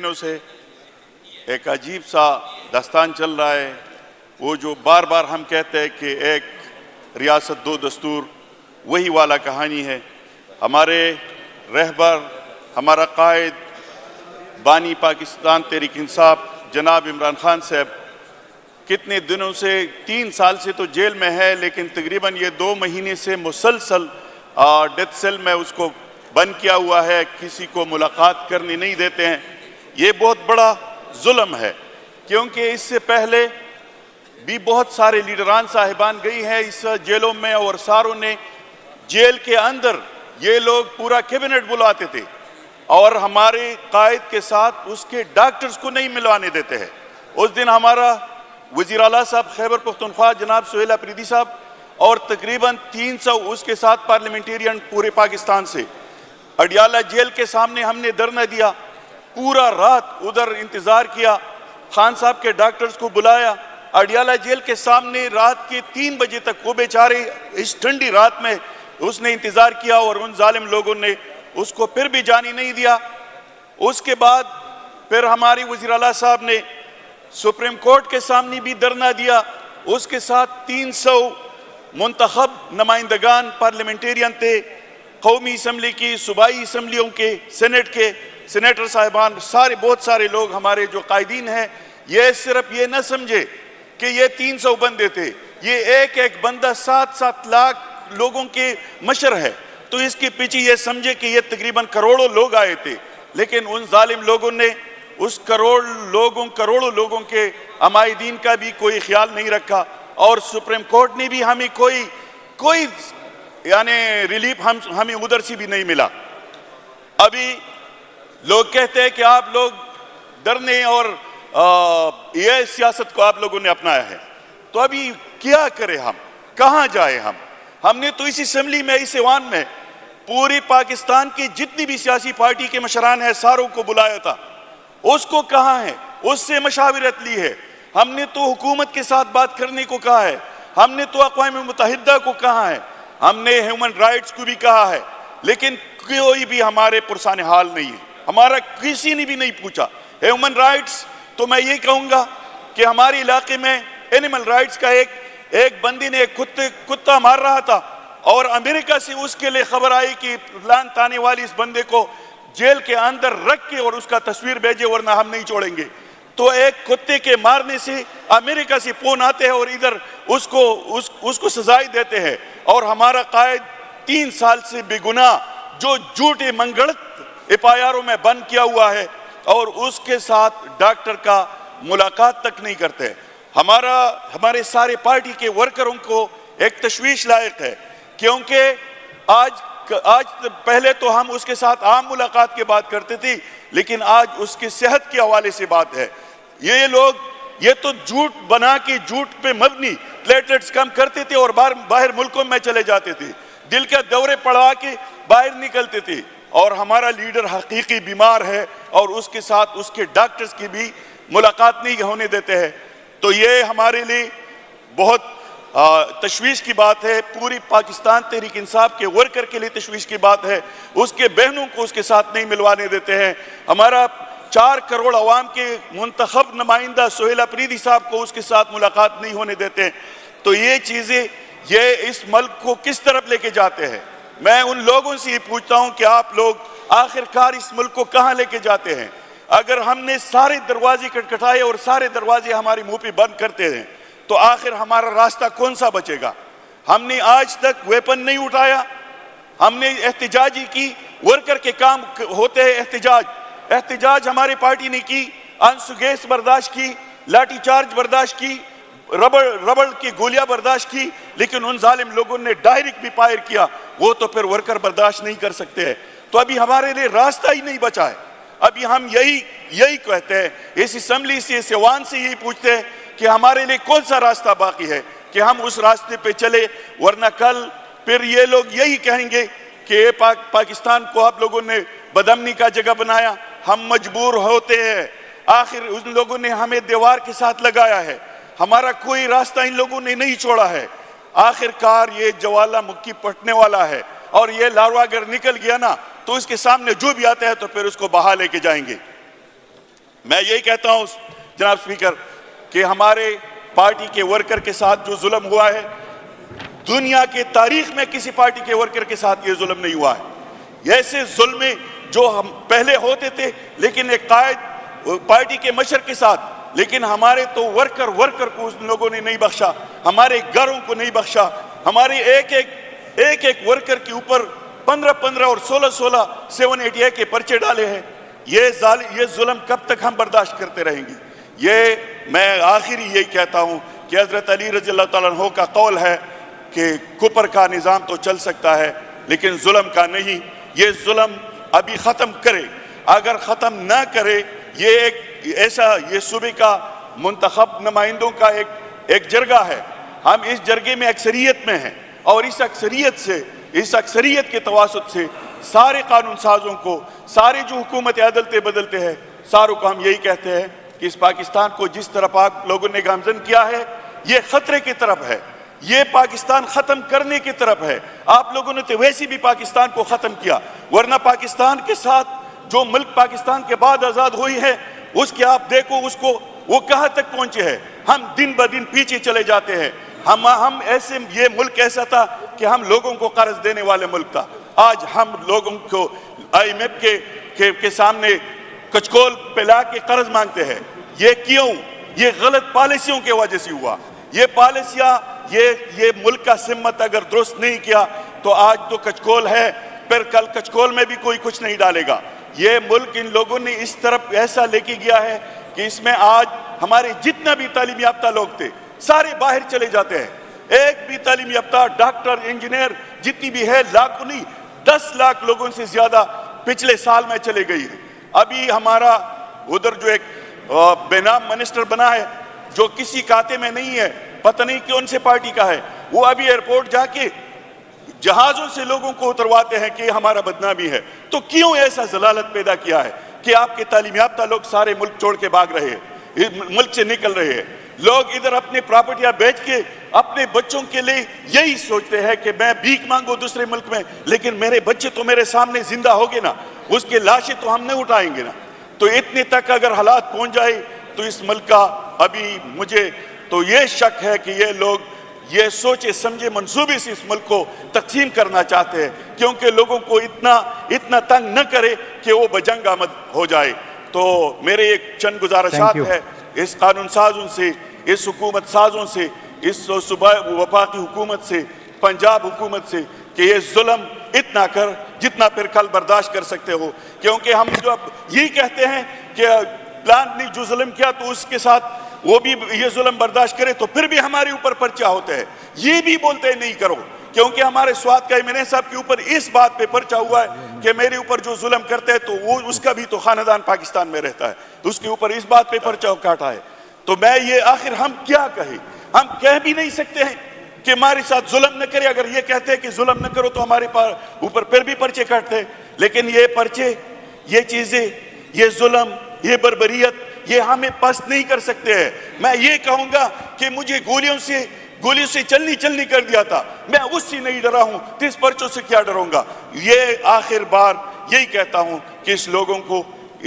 दिनों से एक अजीब सा दास्तान चल रहा है। वो जो बार बार हम कहते हैं कि एक रियासत दो दस्तूर, वही वाला कहानी है। हमारे रहबर, हमारा कायद, बानी पाकिस्तान तहरीक इंसाफ जनाब इमरान खान साहब कितने दिनों से 3 साल से तो जेल में है, लेकिन तकरीबन ये 2 महीने से मुसलसल डेथ सेल में उसको बंद किया हुआ है। किसी को मुलाकात करने नहीं देते हैं। ये बहुत बड़ा जुल्म है, क्योंकि इससे पहले भी बहुत सारे लीडरान साहिबान गई हैं इस जेलों में, और सारों ने जेल के अंदर ये लोग पूरा कैबिनेट बुलाते थे और हमारे कायद के साथ उसके डॉक्टर्स को नहीं मिलवाने देते हैं। उस दिन हमारा वज़ीर आला साहब खैबर पख्तूनख्वा जनाब सुहेल अफरीदी साहब और तकरीबन 300 उसके साथ पार्लियामेंटेरियन पूरे पाकिस्तान से अडियाला जेल के सामने हमने धरना दिया। पूरा रात उधर इंतज़ार किया, खान साहब के डॉक्टर्स को बुलाया। अडियाला जेल के सामने रात के 3 बजे तक वो बेचारे इस ठंडी रात में उसने इंतज़ार किया और उन जालिम लोगों ने उसको फिर भी जाने नहीं दिया। उसके बाद फिर हमारी वज़ीर आला साहब ने सुप्रीम कोर्ट के सामने भी धरना दिया। उसके साथ 300 मुंतखब नुमाइंदगान पार्लियामेंटेरियन थे, कौमी असम्बली की, सूबाई असम्बलियों के, सेनेट के सेनेटर साहिबान, सारे बहुत सारे लोग हमारे जो कायदीन हैं। ये सिर्फ ये न समझे कि ये 300 बंदे थे, ये एक एक बंदा 7-7 लाख लोगों के मशर है, तो इसके पीछे ये समझे कि ये तकरीबन करोड़ों लोग आए थे। लेकिन उन जालिम लोगों ने उस करोड़ों लोगों के अमायदीन का भी कोई ख्याल नहीं रखा, और सुप्रीम कोर्ट ने भी हमें कोई यानी रिलीफ हमें उधर से भी नहीं मिला। अभी लोग कहते हैं कि आप लोग डरने और ये सियासत को आप लोगों ने अपनाया है, तो अभी क्या करें हम, कहाँ जाए हम? हमने तो इस असम्बली में, इस ऐवान में पूरी पाकिस्तान की जितनी भी सियासी पार्टी के मशरान हैं सारों को बुलाया था। उसको कहाँ है? उससे मशावरत ली है। हमने तो हुकूमत के साथ बात करने को कहा है, हमने तो अक़वाम मुत्तहिदा को कहा है, हमने ह्यूमन राइट्स को भी कहा है, लेकिन कोई भी हमारे पुरसाने हाल नहीं है। हमारा किसी ने भी नहीं पूछा। ह्यूमन राइट्स तो मैं ये कहूँगा कि हमारे इलाके में एनिमल राइट्स का एक बंदी ने एक कुत्ता मार रहा था, और अमेरिका से उसके लिए खबर आई कि लानत आने वाली इस बंदे को जेल के अंदर रख के और उसका तस्वीर भेजे, वरना हम नहीं छोड़ेंगे। तो एक कुत्ते के मारने से अमेरिका से फोन आते हैं और इधर उसको सजाएं देते हैं, और हमारा कायद 3 साल से बेगुनाह जो झूठे मंगलत एफआईआरों में बंद किया हुआ है, और उसके साथ डॉक्टर का मुलाकात तक नहीं करते। हमारे सारे पार्टी के वर्करों को एक तशवीश लायक है, क्योंकि आज पहले तो हम उसके साथ आम मुलाकात की बात करते थे, लेकिन आज उसकी सेहत के हवाले से बात है। ये तो झूठ बना के, झूठ पे मबनी प्लेटलेट्स कम करते थे और बाहर मुल्कों में चले जाते थे, दिल के दौरे पड़वा के बाहर निकलते थे, और हमारा लीडर हकीकी बीमार है और उसके साथ उसके डॉक्टर्स की भी मुलाकात नहीं होने देते हैं। तो ये हमारे लिए बहुत तशवीश की बात है। पूरी पाकिस्तान तहरीक इंसाफ के वर्कर के लिए तशवीश की बात है। उसके बहनों को उसके साथ नहीं मिलवाने देते हैं। हमारा 4 करोड़ अवाम के मुंतखब नुमाइंदा सुहेल अफरीदी साहब को उसके साथ मुलाकात नहीं होने देते हैं। तो ये चीज़ें ये इस मुल्क को किस तरफ लेके जाते हैं? मैं उन लोगों से ये पूछता हूँ कि आप लोग आखिरकार इस मुल्क को कहाँ लेके जाते हैं? अगर हमने सारे दरवाजे खटखटाए और सारे दरवाजे हमारे मुंह पे बंद करते हैं, तो आखिर हमारा रास्ता कौन सा बचेगा? हमने आज तक वेपन नहीं उठाया, हमने एहतिजाजी की, वर्कर के काम होते हैं एहतिजाज हमारी पार्टी ने की, आंसू गैस बर्दाश्त की, लाठी चार्ज बर्दाश्त की, रबड़ की गोलियां बर्दाश्त की, लेकिन उन जालिम लोगों ने डायरेक्ट भी फायर किया। वो तो फिर वर्कर बर्दाश्त नहीं कर सकते हैं। तो अभी हमारे लिए रास्ता ही नहीं बचा है। अभी हम यही कहते हैं, इस असम्बली से, इस ऐवान से यही पूछते हैं कि हमारे लिए कौन सा रास्ता बाकी है कि हम उस रास्ते पे चले, वरना कल फिर ये लोग यही कहेंगे कि पाकिस्तान को आप लोगों ने बदअमनी का जगह बनाया, हम मजबूर होते हैं। आखिर उन लोगों ने हमें दीवार के साथ लगाया है, हमारा कोई रास्ता इन लोगों ने नहीं छोड़ा है। आखिरकार ये ज्वालामुखी फटने वाला है, और ये लार्वा अगर निकल गया ना, तो इसके सामने जो भी आता है तो फिर उसको बहा लेके जाएंगे। میں یہی کہتا ہوں جناب سپیکر کہ ہمارے پارٹی کے ورکر کے ساتھ جو ظلم ہوا ہے، دنیا کے تاریخ میں کسی پارٹی کے ورکر کے ساتھ یہ ظلم نہیں ہوا ہے۔ ایسے ظلم جو ہم پہلے ہوتے تھے لیکن ایک قائد پارٹی کے مشر کے ساتھ، لیکن ہمارے تو ورکر کو ان لوگوں نے نہیں بخشا، ہمارے گھروں کو نہیں بخشا، ہمارے ایک ورکر کے اوپر 15 اور 16 788 کے پرچے ڈالے ہیں۔ یہ ظلم کب تک ہم برداشت کرتے رہیں گے؟ میں آخری یہی کہتا ہوں کہ حضرت علی رضی اللہ تعالیٰ عنہ کا قول ہے کہ کفر کا نظام تو چل سکتا ہے لیکن ظلم کا نہیں۔ یہ ظلم ابھی ختم کرے، اگر ختم نہ کرے یہ صوبے کا منتخب نمائندوں کا ایک جرگہ ہے، ہم اس جرگے میں اکثریت میں ہیں اور اس اکثریت کے تواسط سے سارے قانون سازوں کو، سارے جو حکومت عدالتیں بدلتے ہیں، ساروں کو ہم یہی کہتے ہیں کہ اس پاکستان کو جس طرح پاک لوگوں نے گامزن کیا ہے یہ خطرے کی طرف ہے، یہ پاکستان ختم کرنے کی طرف ہے۔ آپ لوگوں نے تو ویسی بھی پاکستان کو ختم کیا، ورنہ پاکستان کے ساتھ جو ملک پاکستان کے بعد آزاد ہوئی ہے اس کے آپ دیکھو وہ کہاں تک پہنچے ہیں۔ ہم دن بدن پیچھے چلے جاتے ہیں۔ یہ ملک ایسا تھا کہ ہم لوگوں کو قرض دینے والے ملک تھا، آج ہم لوگوں کو IMF کے سامنے کچکول پلا کے قرض مانگتے ہیں۔ یہ کیوں؟ یہ غلط پالیسیوں کی وجہ سے ہوا۔ یہ پالیسیاں یہ ملک کا سمت اگر درست نہیں کیا تو آج تو کچکول ہے، پھر کل کچکول میں بھی کوئی کچھ نہیں ڈالے گا۔ یہ ملک ان لوگوں نے اس طرف ایسا لے کے گیا ہے کہ اس میں آج ہمارے جتنا بھی تعلیم یافتہ لوگ تھے سارے باہر چلے جاتے ہیں۔ ایک بھی تعلیم یافتہ ڈاکٹر انجینئر جتنی بھی ہے لاکھوں نہیں 10 لاکھ لوگوں سے زیادہ پچھلے سال میں چلے گئی ہے۔ ابھی ہمارا ادھر جو ایک بے نام منسٹر بنا ہے جو کسی کھاتے میں نہیں ہے، پتہ نہیں کون سے پارٹی کا ہے، وہ ابھی ایئرپورٹ جا کے جہازوں سے لوگوں کو اترواتے ہیں کہ ہمارا بدنامی ہے۔ تو کیوں ایسا ضلالت پیدا کیا ہے کہ آپ کے تعلیم یافتہ لوگ سارے ملک چھوڑ کے بھاگ رہے ہیں، ملک سے نکل رہے ہیں؟ لوگ ادھر اپنے پراپرٹیاں بیچ کے اپنے بچوں کے لیے یہی سوچتے ہیں کہ میں بھیک مانگوں دوسرے ملک میں، لیکن میرے بچے تو میرے سامنے زندہ ہوگے نا، اس کے لاشیں تو ہم نہیں اٹھائیں گے نا۔ تو اتنے تک اگر حالات پہنچ جائے تو اس ملک کا ابھی مجھے تو یہ شک ہے کہ یہ لوگ یہ سوچے سمجھے منصوبے سے اس ملک کو تقسیم کرنا چاہتے ہیں، کیونکہ لوگوں کو اتنا تنگ نہ کرے کہ وہ بجنگ آمد ہو جائے۔ تو میرے ایک چند گزارشات ہے اس قانون سازوں سے، اس حکومت سازوں سے، اس صوبہ وفاقی حکومت سے، پنجاب حکومت سے کہ یہ ظلم اتنا کر جتنا پھر کل برداشت کر سکتے ہو، کیونکہ ہم جو اب یہی کہتے ہیں کہ پلانٹ نے جو ظلم کیا تو اس کے ساتھ وہ بھی یہ ظلم برداشت کرے تو پھر بھی ہمارے اوپر پرچہ ہوتے ہیں، یہ بھی بولتے ہیں نہیں کرو، کیونکہ ہمارے سوات کا ایمین صاحب کے اوپر اس بات پہ پرچہ ہوا ہے کہ میرے اوپر جو ظلم کرتے ہیں تو وہ اس کا بھی تو خاندان پاکستان میں رہتا ہے، تو اس کے اوپر اس بات پہ پرچہ کاٹا ہے۔ تو میں یہ آخر ہم کیا کہیں؟ ہم کہہ بھی نہیں سکتے ہیں کہ ہمارے ساتھ ظلم نہ کرے، اگر یہ کہتے ہیں کہ ظلم نہ کرو تو ہمارے اوپر پھر بھی پرچے کاٹتے ہیں، لیکن یہ پرچے، یہ چیزیں، یہ ظلم، یہ بربریت یہ ہمیں پست نہیں کر سکتے ہیں۔ میں یہ کہوں گا کہ مجھے گولیوں سے چلنی کر دیا تھا، میں اس سے نہیں ڈرا ہوں تو اس پرچوں سے کیا ڈروں گا؟ یہ آخر بار یہی کہتا ہوں کہ اس لوگوں کو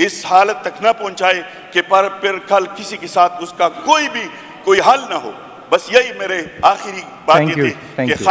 اس حالت تک نہ پہنچائے کہ پھر کل کسی کے ساتھ اس کا کوئی حل نہ ہو۔ بس یہی میرے آخری بات یہ تھی کہ